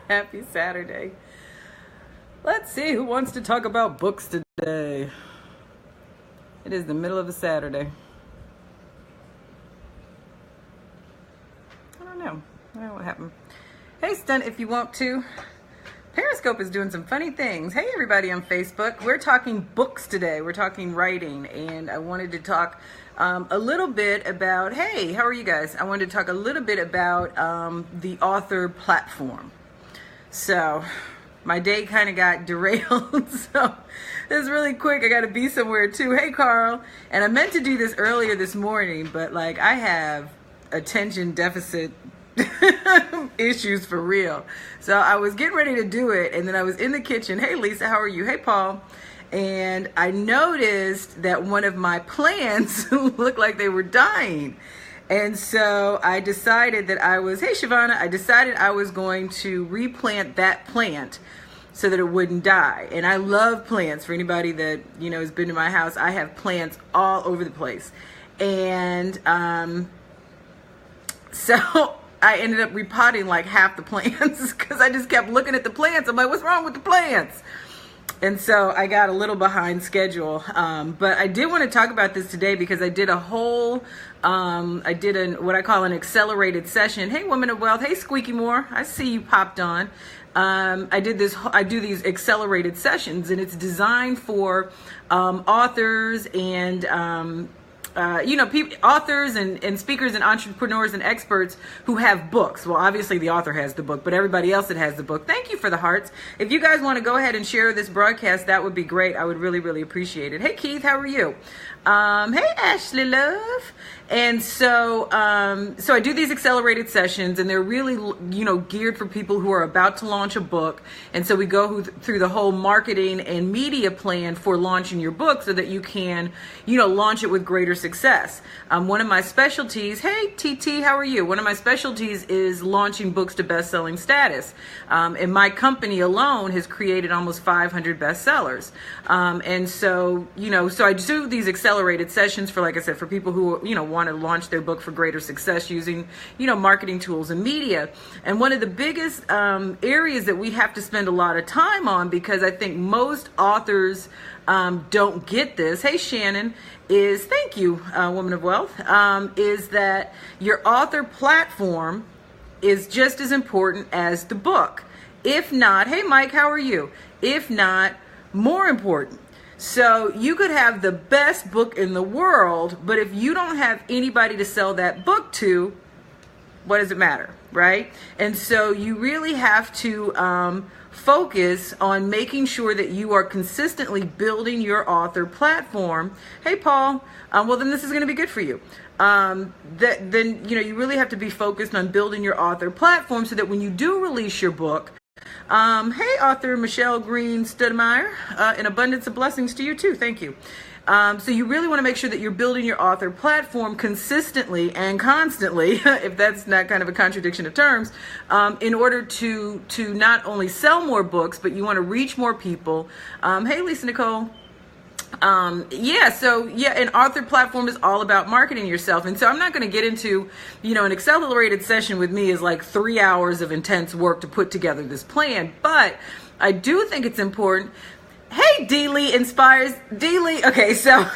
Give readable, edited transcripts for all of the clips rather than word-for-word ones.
Happy Saturday. Let's see who wants to talk about books today. It is the middle of a Saturday. I don't know what happened. Hey, Stunt, if you want to. Periscope is doing some funny things. Hey, everybody on Facebook. We're talking books today. We're talking writing, and I wanted to talk a little bit about, hey, how are you guys? I wanted to talk a little bit about the author platform. So my day kind of got derailed, so this is really quick. I got to be somewhere too. Hey, Carl. And I meant to do this earlier this morning, but like I have attention deficit issues for real. So I was getting ready to do it, and then I was in the kitchen. Hey, Lisa, how are you? Hey, Paul. And I noticed that one of my plants looked like they were dying. And so I decided that hey, Shavana, I decided I was going to replant that plant so that it wouldn't die. And I love plants. For anybody that, has been to my house, I have plants all over the place. And so I ended up repotting like half the plants because I just kept looking at the plants. I'm like, what's wrong with the plants? And so I got a little behind schedule. But I did want to talk about this today because I did a whole, what I call an accelerated session. Hey, Woman of Wealth. Hey, Squeaky Moore. I see you popped on. I do these accelerated sessions, and it's designed for authors and authors and speakers and entrepreneurs and experts who have books. Well, obviously the author has the book, but everybody else that has the book. Thank you for the hearts. If you guys want to go ahead and share this broadcast, that would be great. I would really, really appreciate it. Hey, Keith, how are you? Hey, Ashley Love. And so I do these accelerated sessions, and they're really, geared for people who are about to launch a book. And so we go through the whole marketing and media plan for launching your book so that you can, launch it with greater success. One of my specialties, hey, TT, how are you? One of my specialties is launching books to best-selling status. And my company alone has created almost 500 bestsellers. And so, so I do these accelerated sessions for, like I said, for people who, want to launch their book for greater success using, marketing tools and media. And one of the biggest areas that we have to spend a lot of time on, because I think most authors don't get this, hey, Shannon, is, thank you, Woman of Wealth, is that your author platform is just as important as the book. If not, hey, Mike, how are you? If not, more important. So you could have the best book in the world, but if you don't have anybody to sell that book to, what does it matter, right? And so you really have to focus on making sure that you are consistently building your author platform. Hey, Paul, well, then this is going to be good for you. Then you really have to be focused on building your author platform so that when you do release your book, hey, author Michelle Green Studmeyer, an abundance of blessings to you too. Thank you. So you really want to make sure that you're building your author platform consistently and constantly, if that's not kind of a contradiction of terms, in order to not only sell more books, but you want to reach more people. Hey, Lisa Nicole. An author platform is all about marketing yourself. And so I'm not going to get into, an accelerated session with me is like 3 hours of intense work to put together this plan. But I do think it's important. Hey, Deely Inspires. Deely. Okay, so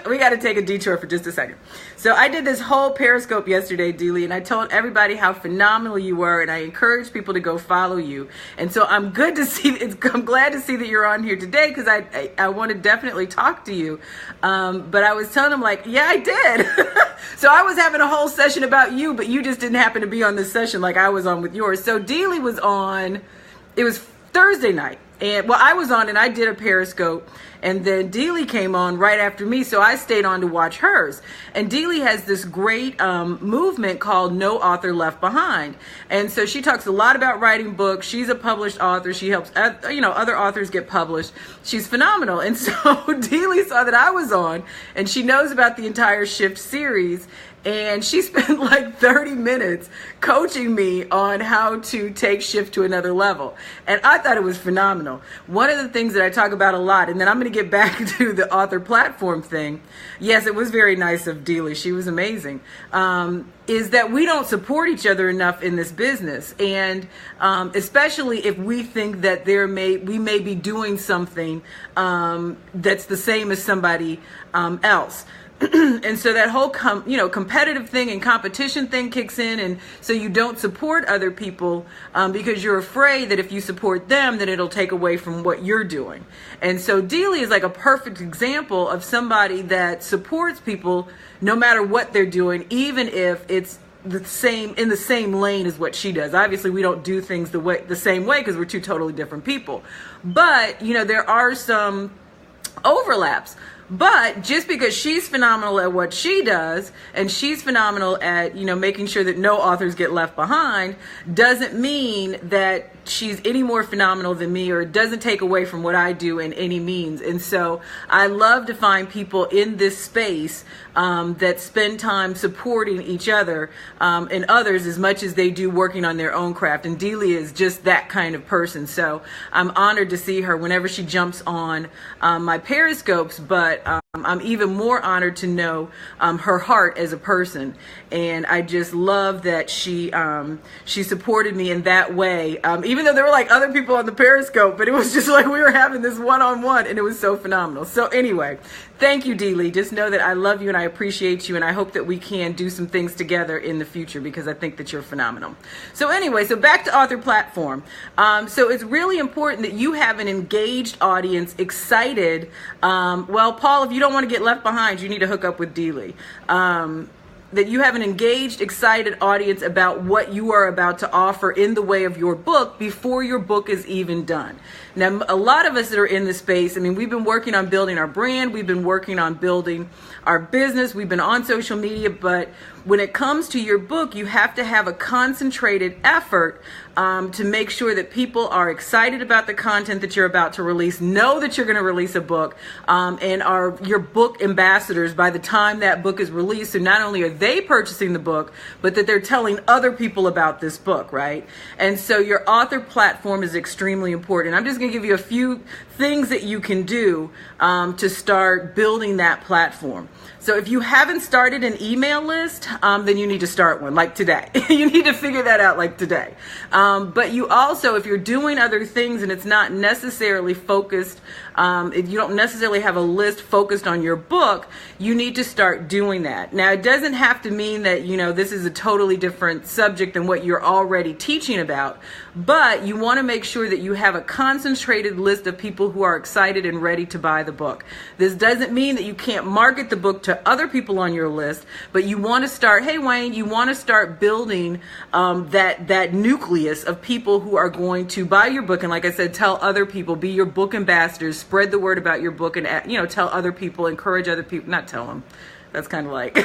we got to take a detour for just a second. So I did this whole Periscope yesterday, Deely, and I told everybody how phenomenal you were, and I encouraged people to go follow you. And so I'm glad to see that you're on here today, because I want to definitely talk to you. But I was telling them, like, yeah, I did. So I was having a whole session about you, but you just didn't happen to be on this session like I was on with yours. So Deely was on, it was Thursday night. And I was on and I did a Periscope, and then Deely came on right after me, so I stayed on to watch hers. And Deely has this great movement called No Author Left Behind, and so she talks a lot about writing books. She's a published author. She helps other authors get published. She's phenomenal. And so Deely saw that I was on, and she knows about the entire Shift series. And she spent like 30 minutes coaching me on how to take Shift to another level. And I thought it was phenomenal. One of the things that I talk about a lot, and then I'm going going to get back to the author platform thing. Yes, it was very nice of Dealey. She was amazing. Is that we don't support each other enough in this business, and especially if we think that we may be doing something that's the same as somebody else. And so that whole competitive thing and competition thing kicks in, and so you don't support other people because you're afraid that if you support them, then it'll take away from what you're doing. And so Dealey is like a perfect example of somebody that supports people no matter what they're doing, even if it's in the same lane as what she does. Obviously, we don't do things the same way because we're two totally different people. But there are some overlaps. But just because she's phenomenal at what she does, and she's phenomenal at, making sure that no authors get left behind, doesn't mean that she's any more phenomenal than me, or it doesn't take away from what I do in any means. And so I love to find people in this space that spend time supporting each other and others as much as they do working on their own craft. And Dealey is just that kind of person. So I'm honored to see her whenever she jumps on my Periscopes, but I'm even more honored to know her heart as a person. And I just love that she supported me in that way, even though there were like other people on the Periscope, but it was just like we were having this one-on-one, and it was so phenomenal. So anyway, thank you, Dealey. Just know that I love you and I appreciate you, and I hope that we can do some things together in the future because I think that you're phenomenal. So anyway, so back to author platform. So it's really important that you have an engaged audience, excited. Well, Paul, if you don't want to get left behind, you need to hook up with Dealey. That you have an engaged, excited audience about what you are about to offer in the way of your book before your book is even done. Now, a lot of us that are in this space, we've been working on building our brand, we've been working on building our business, we've been on social media, but when it comes to your book, you have to have a concentrated effort to make sure that people are excited about the content that you're about to release, know that you're going to release a book, and are your book ambassadors by the time that book is released. So not only are they purchasing the book, but that they're telling other people about this book, right? And so your author platform is extremely important. I'm just going to give you a few things that you can do to start building that platform. So if you haven't started an email list, then you need to start one, like today. You need to figure that out like today. But you also, if you're doing other things and it's not necessarily focused, if you don't necessarily have a list focused on your book, you need to start doing that. Now, it doesn't have to mean that, this is a totally different subject than what you're already teaching about, but you want to make sure that you have a concentrated list of people who are excited and ready to buy the book. This doesn't mean that you can't market the book to other people on your list, but you want to start, hey Wayne, you want to start building that nucleus of people who are going to buy your book, and like I said, tell other people, be your book ambassadors, spread the word about your book, and tell other people, encourage other people, not tell them, that's kind of like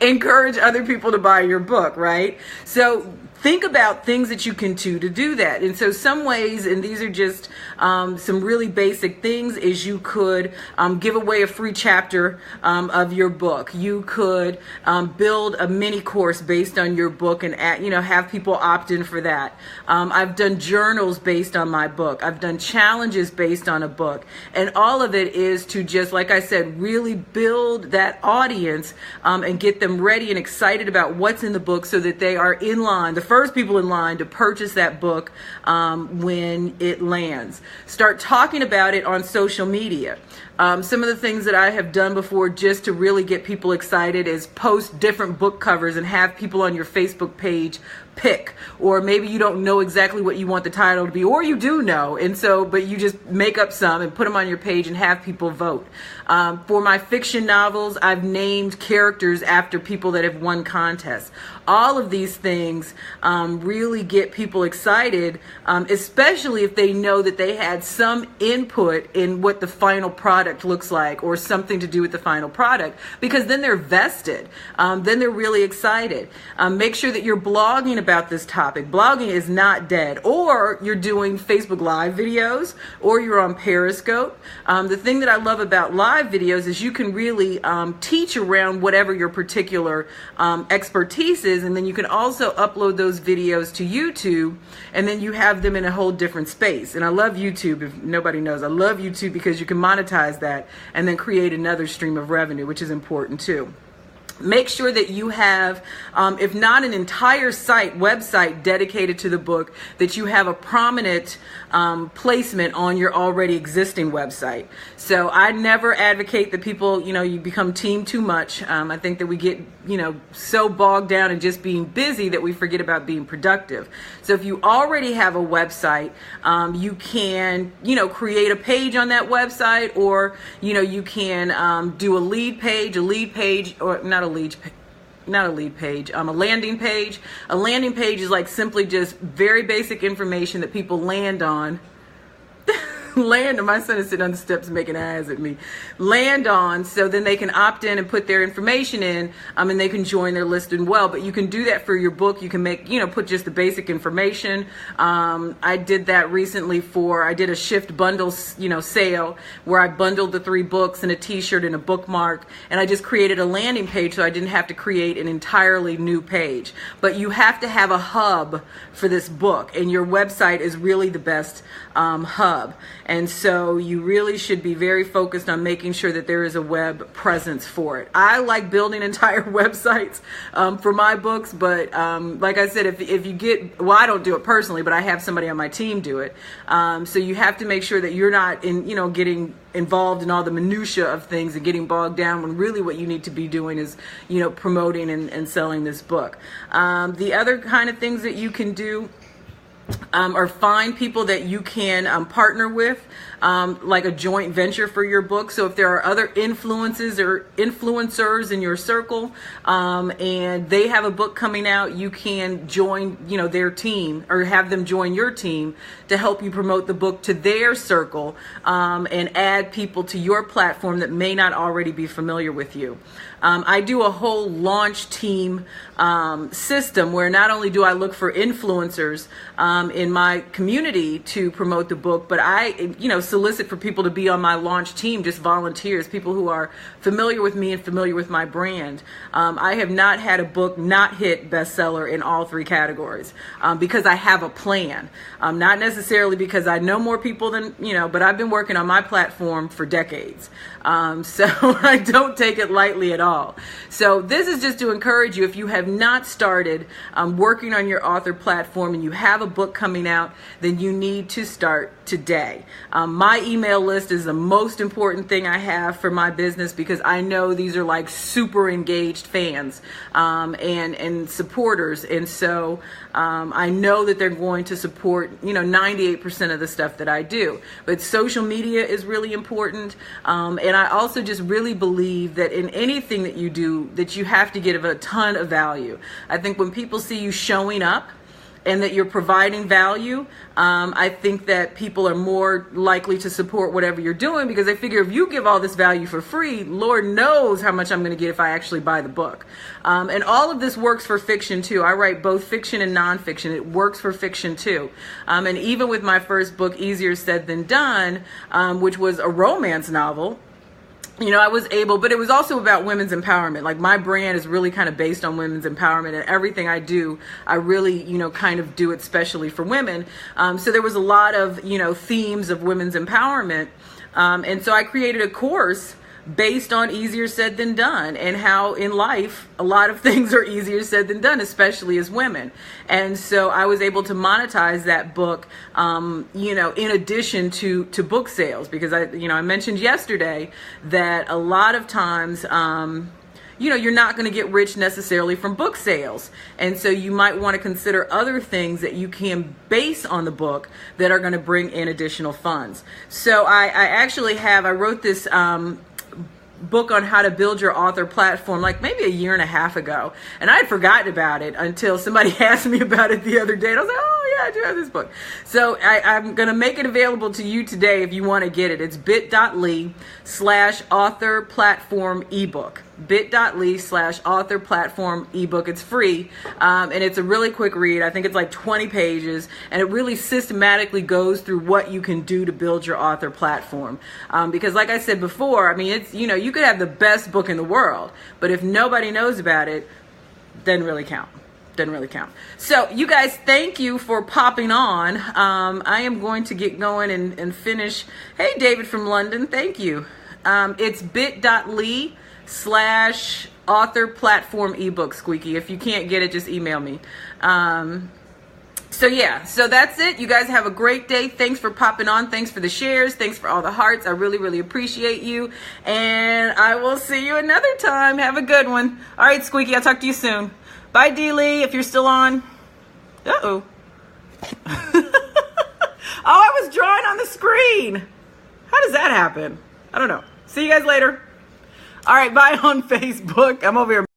encourage other people to buy your book, right? So think about things that you can do to do that. And so some ways, and these are just some really basic things, is you could give away a free chapter of your book. You could build a mini course based on your book and have people opt in for that. I've done journals based on my book. I've done challenges based on a book. And all of it is to just, like I said, really build that audience and get them ready and excited about what's in the book so that they are in line, the first people in line to purchase that book when it lands. Start talking about it on social media. Some of the things that I have done before just to really get people excited is post different book covers and have people on your Facebook page pick, or maybe you don't know exactly what you want the title to be, or you do know, and so but you just make up some and put them on your page and have people vote. For my fiction novels, I've named characters after people that have won contests. All of these things really get people excited, especially if they know that they had some input in what the final product looks like, or something to do with the final product, because then they're vested. Then they're really excited. Make sure that you're blogging about this topic. Blogging is not dead. Or you're doing Facebook Live videos, or you're on Periscope. The thing that I love about live live videos is you can really teach around whatever your particular expertise is, and then you can also upload those videos to YouTube, and then you have them in a whole different space. And I love YouTube. If nobody knows, I love YouTube because you can monetize that and then create another stream of revenue, which is important too. Make sure that you have, if not an entire website dedicated to the book, that you have a prominent placement on your already existing website. So I never advocate that people, you become team too much. I think that we get, so bogged down in just being busy that we forget about being productive. So if you already have a website, you can, create a page on that website, or, you can do a lead page, or not a lead page, a landing page. A landing page is like simply just very basic information that people land on. My son is sitting on the steps making eyes at me. Land on, so then they can opt in and put their information in, and they can join their list as well. But you can do that for your book. You can make, put just the basic information. I did that recently I did a shift bundle, sale where I bundled the 3 books and a t-shirt and a bookmark, and I just created a landing page so I didn't have to create an entirely new page. But you have to have a hub for this book, and your website is really the best hub. And so you really should be very focused on making sure that there is a web presence for it. I like building entire websites for my books, but like I said, if you get, I don't do it personally, but I have somebody on my team do it. So you have to make sure that you're not getting involved in all the minutia of things and getting bogged down, when really what you need to be doing is, promoting and selling this book. The other kind of things that you can do or find people that you can partner with, like a joint venture for your book. So if there are other influencers in your circle, and they have a book coming out, you can join, their team, or have them join your team to help you promote the book to their circle, and add people to your platform that may not already be familiar with you. I do a whole launch team system where not only do I look for influencers in my community to promote the book, but I, solicit for people to be on my launch team, just volunteers, people who are familiar with me and familiar with my brand. I have not had a book not hit bestseller in all 3 categories because I have a plan. Not necessarily because I know more people than, but I've been working on my platform for decades. So I don't take it lightly at all. So this is just to encourage you, if you have not started working on your author platform and you have a book coming out, then you need to start today. My email list is the most important thing I have for my business, because I know these are like super engaged fans and supporters. And so I know that they're going to support, 98% of the stuff that I do. But social media is really important. And I also just really believe that in anything that you do, that you have to give a ton of value. I think when people see you showing up and that you're providing value, I think that people are more likely to support whatever you're doing, because they figure if you give all this value for free, Lord knows how much I'm going to get if I actually buy the book. And all of this works for fiction too. I write both fiction and nonfiction. It works for fiction too. And even with my first book, Easier Said Than Done, which was a romance novel, I was able, but it was also about women's empowerment. Like, my brand is really kind of based on women's empowerment, and everything I do, I really, kind of do it specially for women. So there was a lot of, themes of women's empowerment. And so I created a course based on Easier Said Than Done, and how in life a lot of things are easier said than done, especially as women. And so I was able to monetize that book, in addition to book sales, because I mentioned yesterday that a lot of times, you're not going to get rich necessarily from book sales. And so you might want to consider other things that you can base on the book that are going to bring in additional funds. So I wrote this book on how to build your author platform like maybe a year and a half ago, and I had forgotten about it until somebody asked me about it the other day, and I was like, oh yeah, I do have this book. So I'm going to make it available to you today if you want to get it. It's bit.ly/author platform ebook. bit.ly/author platform ebook. It's free, and it's a really quick read. I think it's like 20 pages, and it really systematically goes through what you can do to build your author platform. Because like I said before, I mean, it's, you know, you could have the best book in the world, but if nobody knows about it, doesn't really count. Doesn't really count. So you guys, thank you for popping on. I am going to get going and finish. Hey, David from London, thank you. It's bit.ly/author platform ebook, Squeaky. If you can't get it, just email me. So yeah, so that's it. You guys have a great day. Thanks for popping on. Thanks for the shares. Thanks for all the hearts. I really, really appreciate you. And I will see you another time. Have a good one. All right, Squeaky, I'll talk to you soon. Bye, D-Lee, if you're still on. Uh-oh. Oh, I was drawing on the screen. How does that happen? I don't know. See you guys later. All right, bye on Facebook. I'm over here.